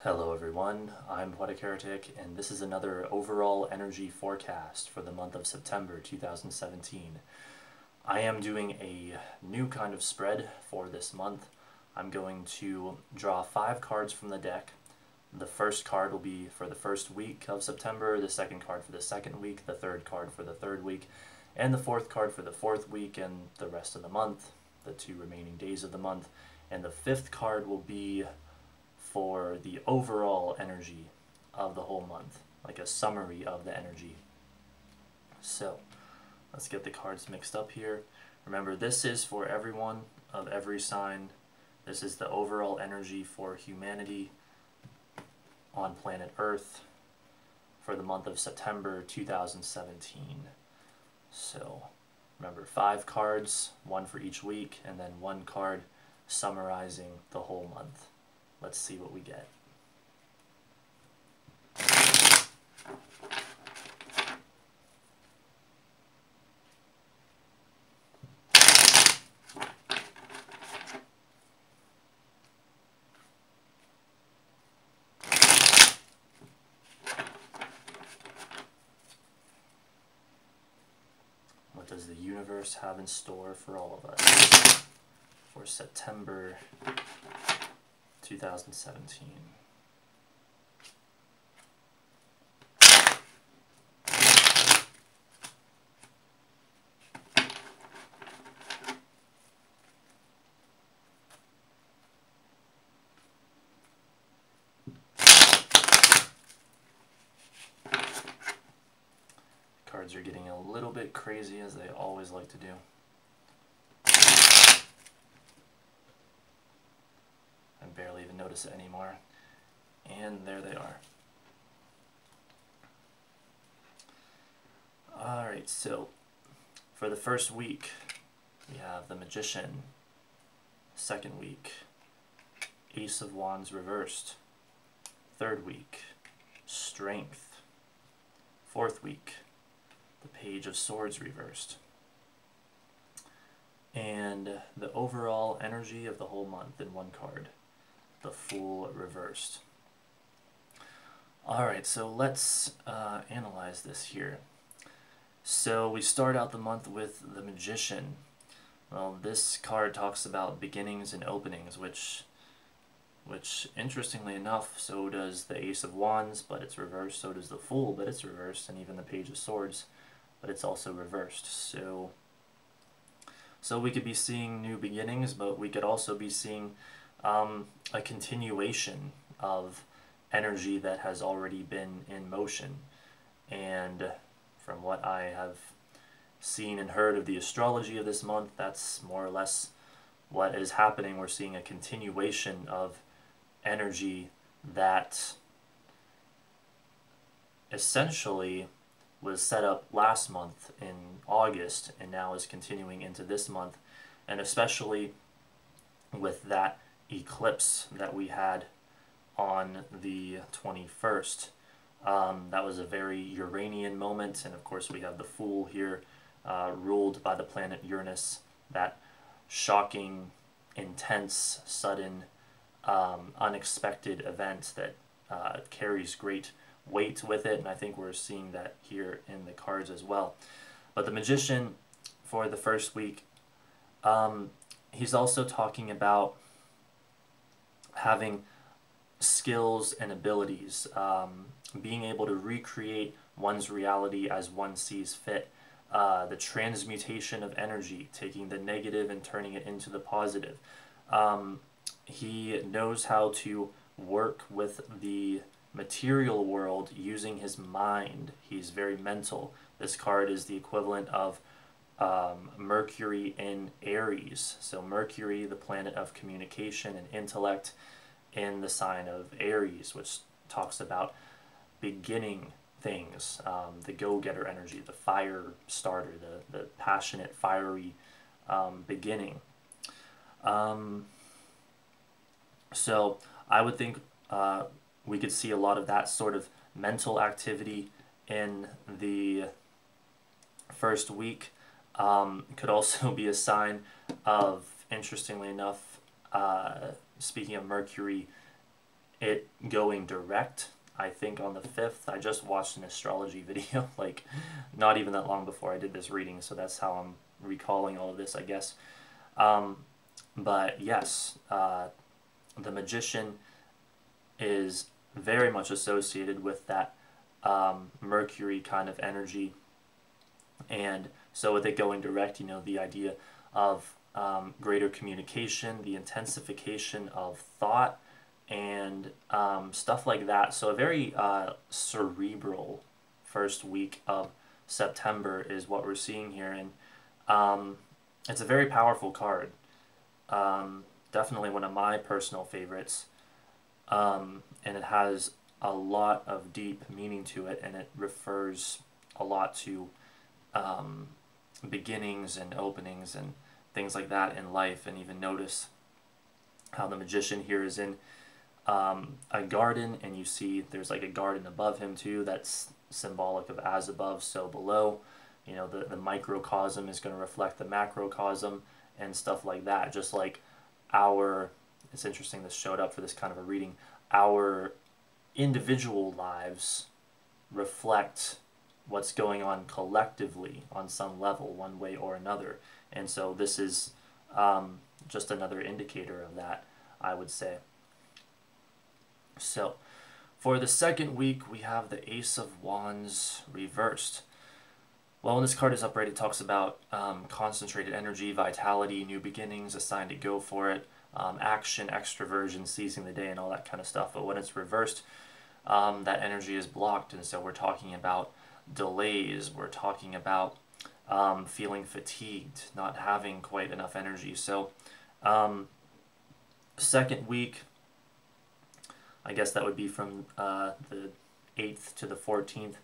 Hello everyone, I'm Poetic Heretic, and this is another overall energy forecast for the month of September 2017. I am doing a new kind of spread for this month. I'm going to draw 5 cards from the deck. The first card will be for the first week of September, the second card for the second week, the third card for the third week, and the fourth card for the fourth week and the rest of the month, the 2 remaining days of the month. And the fifth card will be for the overall energy of the whole month, like a summary of the energy. So let's get the cards mixed up here. Remember, this is for everyone of every sign. This is the overall energy for humanity on planet Earth for the month of September 2017. So remember, 5 cards, 1 for each week, and then 1 card summarizing the whole month. Let's see what we get. What does the universe have in store for all of us for September 2017? Cards are getting a little bit crazy, as they always like to do. I barely even notice it anymore. And there they are. Alright, so for the first week, we have the Magician. Second week, Ace of Wands reversed. Third week, Strength. Fourth week, the Page of Swords reversed. And the overall energy of the whole month in 1 card, the Fool reversed. Alright, so let's analyze this here. So we start out the month with the Magician. Well, this card talks about beginnings and openings, which interestingly enough, so does the Ace of Wands, but it's reversed. So does the Fool, but it's reversed, and even the Page of Swords, but it's also reversed. So we could be seeing new beginnings, but we could also be seeing a continuation of energy that has already been in motion. And from what I have seen and heard of the astrology of this month, that's more or less what is happening. We're seeing a continuation of energy that essentially was set up last month in August and now is continuing into this month, and especially with that eclipse that we had on the 21st. That was a very Uranian moment, and of course we have the Fool here, ruled by the planet Uranus, that shocking, intense, sudden, unexpected event that carries great weight with it, and I think we're seeing that here in the cards as well. But the Magician, for the first week, he's also talking about having skills and abilities, being able to recreate one's reality as one sees fit, the transmutation of energy, taking the negative and turning it into the positive. He knows how to work with the material world using his mind. He's very mental. This card is the equivalent of Mercury in Aries. So Mercury, the planet of communication and intellect, in the sign of Aries, which talks about beginning things, the go-getter energy, the fire starter, the passionate, fiery beginning. So I would think we could see a lot of that sort of mental activity in the first week. Could also be a sign of, interestingly enough, speaking of Mercury it going direct, I think, on the 5th. I just watched an astrology video, like, not even that long before I did this reading, so that's how I'm recalling all of this, I guess. Um, but yes, the Magician is very much associated with that Mercury kind of energy. And so with it going direct, you know, the idea of greater communication, the intensification of thought, and stuff like that. So a very cerebral first week of September is what we're seeing here. And it's a very powerful card. Definitely one of my personal favorites. And it has a lot of deep meaning to it, and it refers a lot to beginnings and openings and things like that in life. And even notice how the Magician here is in a garden, and you see there's like a garden above him too. That's symbolic of as above, so below. You know, the microcosm is going to reflect the macrocosm and stuff like that. Just like it's interesting this showed up for this kind of a reading, our individual lives reflect what's going on collectively on some level, one way or another. And so this is just another indicator of that, I would say. So for the second week, we have the Ace of Wands reversed. Well, when this card is upright, it talks about concentrated energy, vitality, new beginnings, a sign to go for it, action, extroversion, seizing the day, and all that kind of stuff. But when it's reversed, that energy is blocked, and so we're talking about delays, we're talking about feeling fatigued, not having quite enough energy. So second week, I guess that would be from the 8th to the 14th.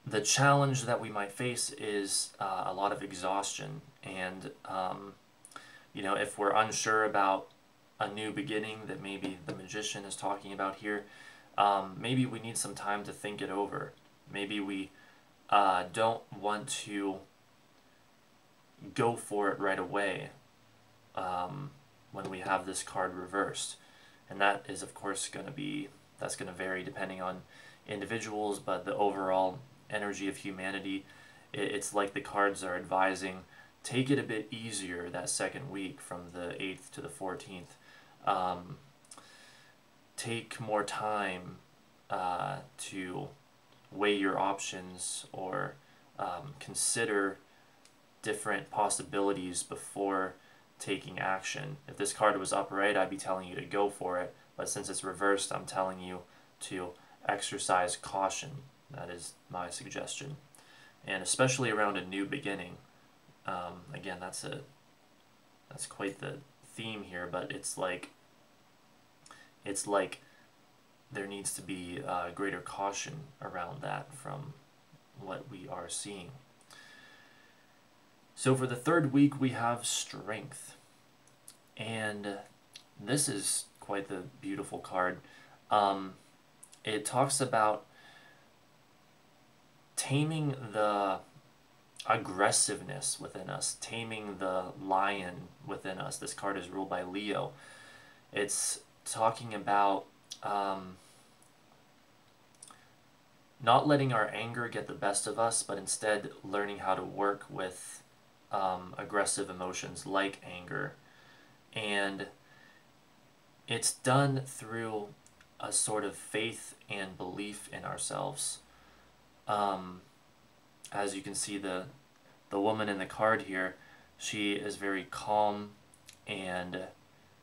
The challenge that we might face is a lot of exhaustion, and you know, if we're unsure about a new beginning that maybe the Magician is talking about here, maybe we need some time to think it over. Maybe we don't want to go for it right away when we have this card reversed. And that is, of course, that's going to vary depending on individuals, but the overall energy of humanity, it's like the cards are advising, take it a bit easier that second week from the 8th to the 14th. Take more time to weigh your options, or consider different possibilities before taking action. If this card was upright, I'd be telling you to go for it, but since it's reversed, I'm telling you to exercise caution. That is my suggestion. And especially around a new beginning. Again, that's quite the theme here, but it's like there needs to be greater caution around that from what we are seeing. So for the third week, we have Strength. And this is quite the beautiful card. It talks about taming the aggressiveness within us, taming the lion within us. This card is ruled by Leo. It's talking about not letting our anger get the best of us, but instead learning how to work with aggressive emotions like anger. And it's done through a sort of faith and belief in ourselves. As you can see, the woman in the card here, she is very calm and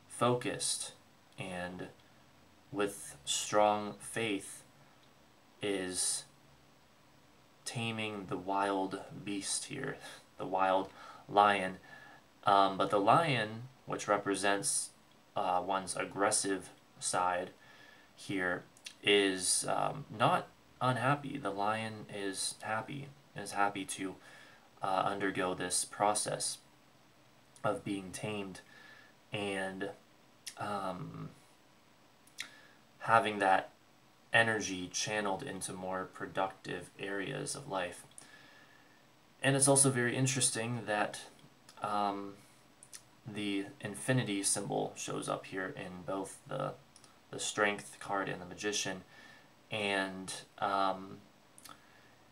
focused, and with strong faith is taming the wild beast here, the wild lion. But the lion, which represents one's aggressive side here, is not unhappy. The lion is happy to undergo this process of being tamed and having that energy channeled into more productive areas of life. And it's also very interesting that the infinity symbol shows up here in both the strength card and the magician, and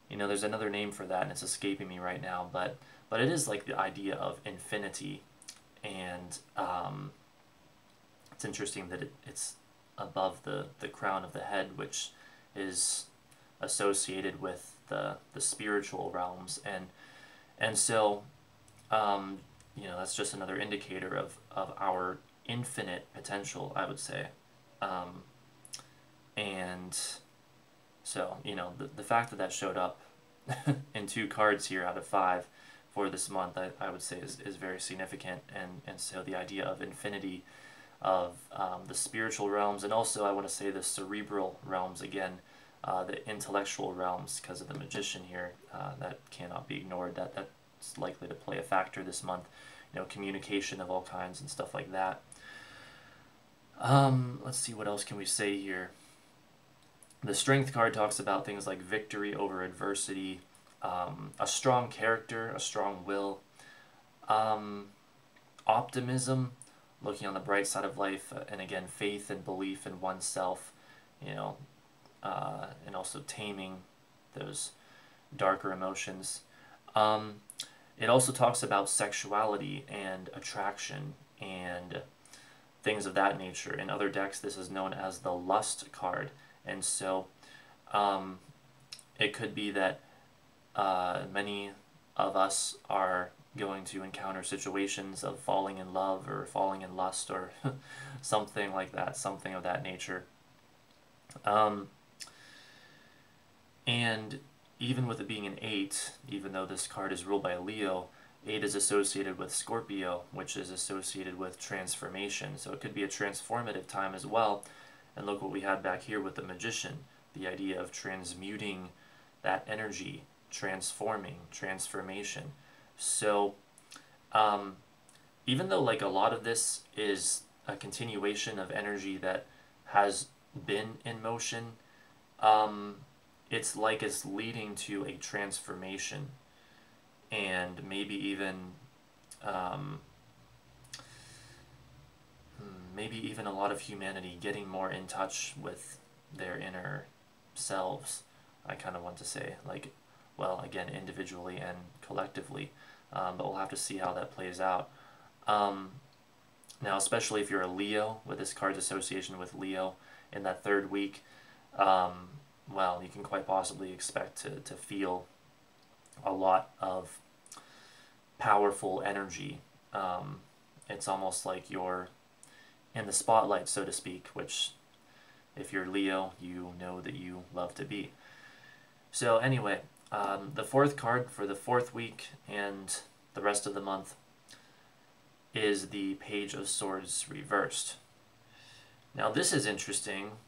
you know, there's another name for that and it's escaping me right now, but it is like the idea of infinity, and it's interesting that it's above the crown of the head, which is associated with the spiritual realms, and so you know, that's just another indicator of our infinite potential, I would say. Um, and so, you know, the fact that that showed up in 2 cards here out of 5 for this month, I would say is very significant. And so the idea of infinity, of the spiritual realms, and also I want to say the cerebral realms again, the intellectual realms, because of the magician here, that cannot be ignored. That's likely to play a factor this month. You know, communication of all kinds and stuff like that. Let's see, what else can we say here. The strength card talks about things like victory over adversity, a strong character, a strong will, optimism, looking on the bright side of life, and again, faith and belief in oneself, you know, and also taming those darker emotions. It also talks about sexuality and attraction and things of that nature. In other decks, this is known as the lust card, and so it could be that many of us are going to encounter situations of falling in love or falling in lust or something like that, something of that nature. And even with it being an 8, even though this card is ruled by Leo, 8 is associated with Scorpio, which is associated with transformation. So it could be a transformative time as well. And look what we had back here with the Magician, the idea of transmuting that energy, transforming, transformation. So even though like a lot of this is a continuation of energy that has been in motion, it's like it's leading to a transformation, and maybe even a lot of humanity getting more in touch with their inner selves. I kind of want to say, like, well, again, individually and collectively, but we'll have to see how that plays out. Now, especially if you're a Leo, with this card's association with Leo in that 3rd week, well, you can quite possibly expect to feel a lot of powerful energy. It's almost like you're in the spotlight, so to speak, which, if you're Leo, you know that you love to be. So anyway, the 4th card for the 4th week and the rest of the month is the Page of Swords reversed. Now this is interesting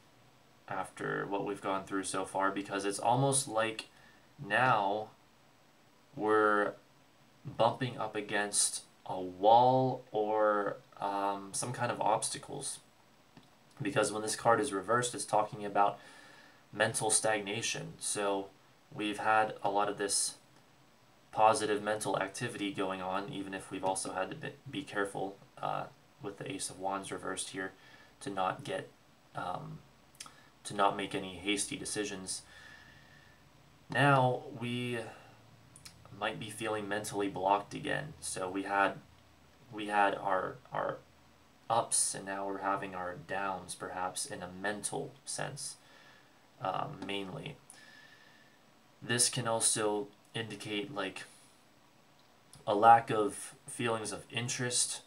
after what we've gone through so far, because it's almost like now we're bumping up against a wall or some kind of obstacles, because when this card is reversed, it's talking about mental stagnation. So we've had a lot of this positive mental activity going on, even if we've also had to be careful with the Ace of Wands reversed here to not get to not make any hasty decisions. Now we might be feeling mentally blocked again. So we had our ups, and now we're having our downs, perhaps in a mental sense, mainly. This can also indicate like a lack of feelings of interest,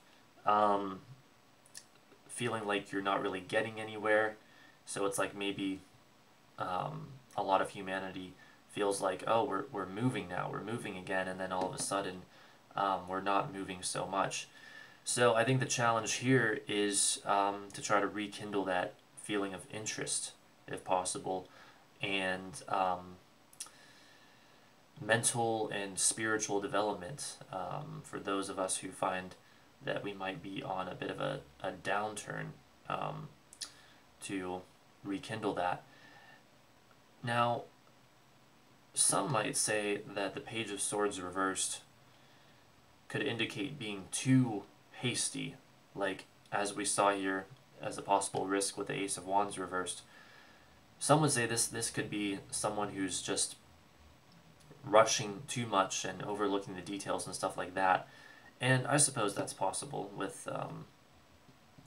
feeling like you're not really getting anywhere. So it's like maybe a lot of humanity feels like, oh, we're moving now, we're moving again, and then all of a sudden we're not moving so much. So I think the challenge here is to try to rekindle that feeling of interest, if possible, and mental and spiritual development for those of us who find that we might be on a bit of a downturn, to rekindle that. Now, some might say that the Page of Swords reversed could indicate being too hasty, like as we saw here as a possible risk with the Ace of Wands reversed. Some would say this could be someone who's just rushing too much and overlooking the details and stuff like that. And I suppose that's possible with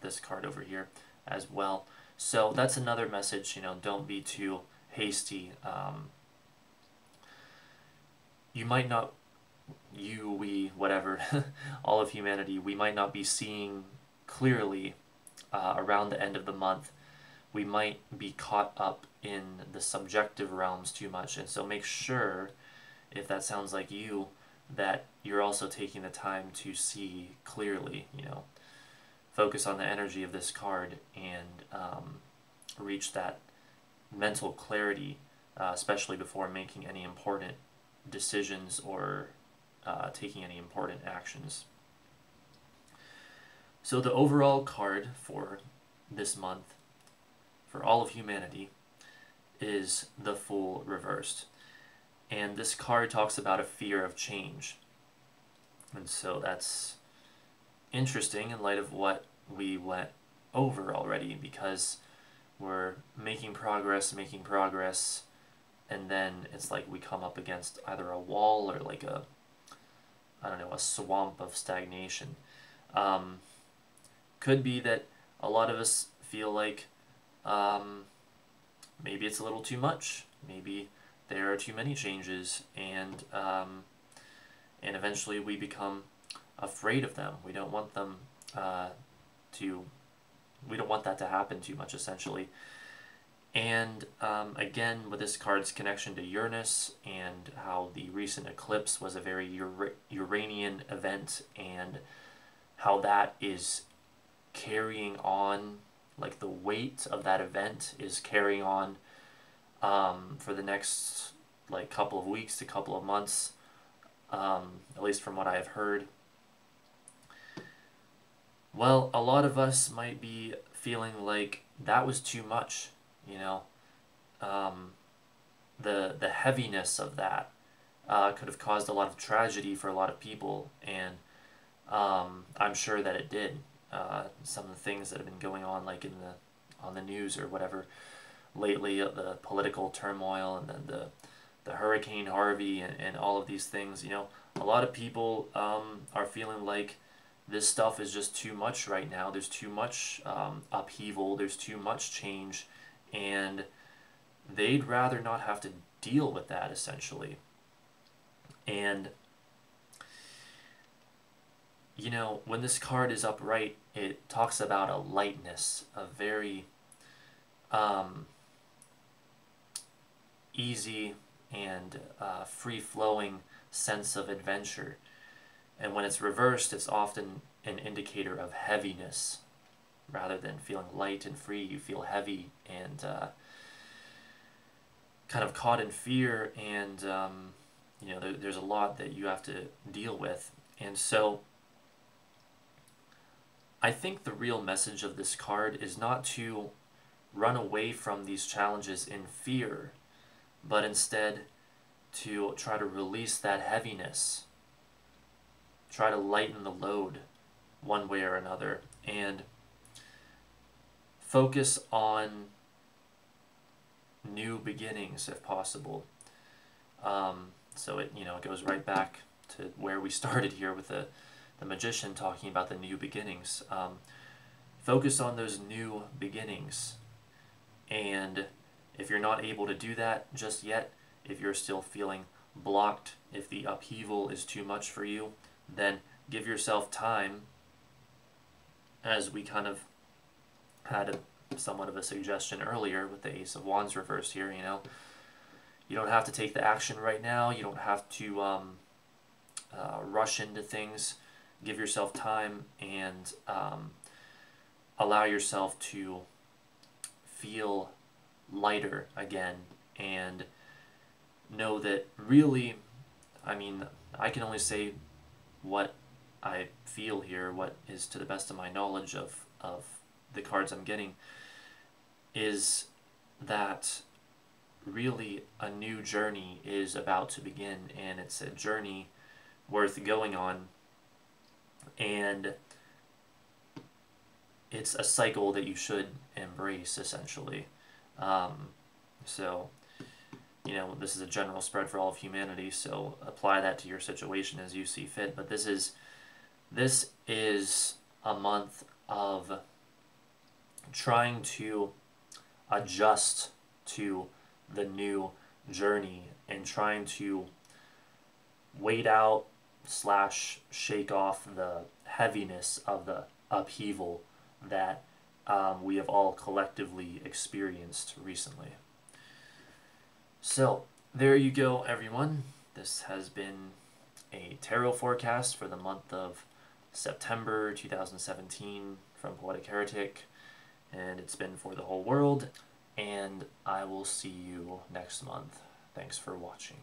this card over here as well. So that's another message, don't be too hasty. You might not, we, whatever, all of humanity, we might not be seeing clearly around the end of the month. We might be caught up in the subjective realms too much, and so make sure, if that sounds like you, that you're also taking the time to see clearly, focus on the energy of this card and reach that mental clarity, especially before making any important decisions or taking any important actions. So the overall card for this month, for all of humanity, is the Fool reversed. And this card talks about a fear of change. And so that's interesting in light of what we went over already, because we're making progress, and then it's like we come up against either a wall or like a swamp of stagnation. Could be that a lot of us feel like maybe it's a little too much. Maybe there are too many changes, and eventually we become afraid of them. We don't want them we don't want that to happen too much, essentially. And again, with this card's connection to Uranus and how the recent eclipse was a very Uranian event, and how that is carrying on, like the weight of that event is carrying on for the next couple of weeks to couple of months, at least from what I have heard. Well, a lot of us might be feeling like that was too much, the heaviness of that could have caused a lot of tragedy for a lot of people, and I'm sure that it did. Some of the things that have been going on, like on the news or whatever lately, the political turmoil, and then the Hurricane Harvey and all of these things, a lot of people are feeling like this stuff is just too much right now. There's too much upheaval, there's too much change, and they'd rather not have to deal with that, essentially. And when this card is upright, it talks about a lightness, a very easy and free-flowing sense of adventure. And when it's reversed, it's often an indicator of heaviness. Rather than feeling light and free, you feel heavy and kind of caught in fear, and there's a lot that you have to deal with. And so I think the real message of this card is not to run away from these challenges in fear, but instead to try to release that heaviness, try to lighten the load one way or another, and focus on new beginnings if possible. So it goes right back to where we started here with the Magician talking about the new beginnings. Focus on those new beginnings, and if you're not able to do that just yet, if you're still feeling blocked, if the upheaval is too much for you, then give yourself time, as we kind of had somewhat of a suggestion earlier with the Ace of Wands reversed here. You don't have to take the action right now. You don't have to rush into things. Give yourself time and allow yourself to feel lighter again, and know that really, I can only say what I feel here, what is to the best of my knowledge of the cards I'm getting, is that really a new journey is about to begin, and it's a journey worth going on. And it's a cycle that you should embrace, essentially. Um, so, you know, this is a general spread for all of humanity, so apply that to your situation as you see fit. But this is a month of trying to adjust to the new journey and trying to wait out slash shake off the heaviness of the upheaval that we have all collectively experienced recently. So, there you go, everyone. This has been a tarot forecast for the month of September 2017 from Poetic Heretic, and it's been for the whole world. And I will see you next month. Thanks for watching.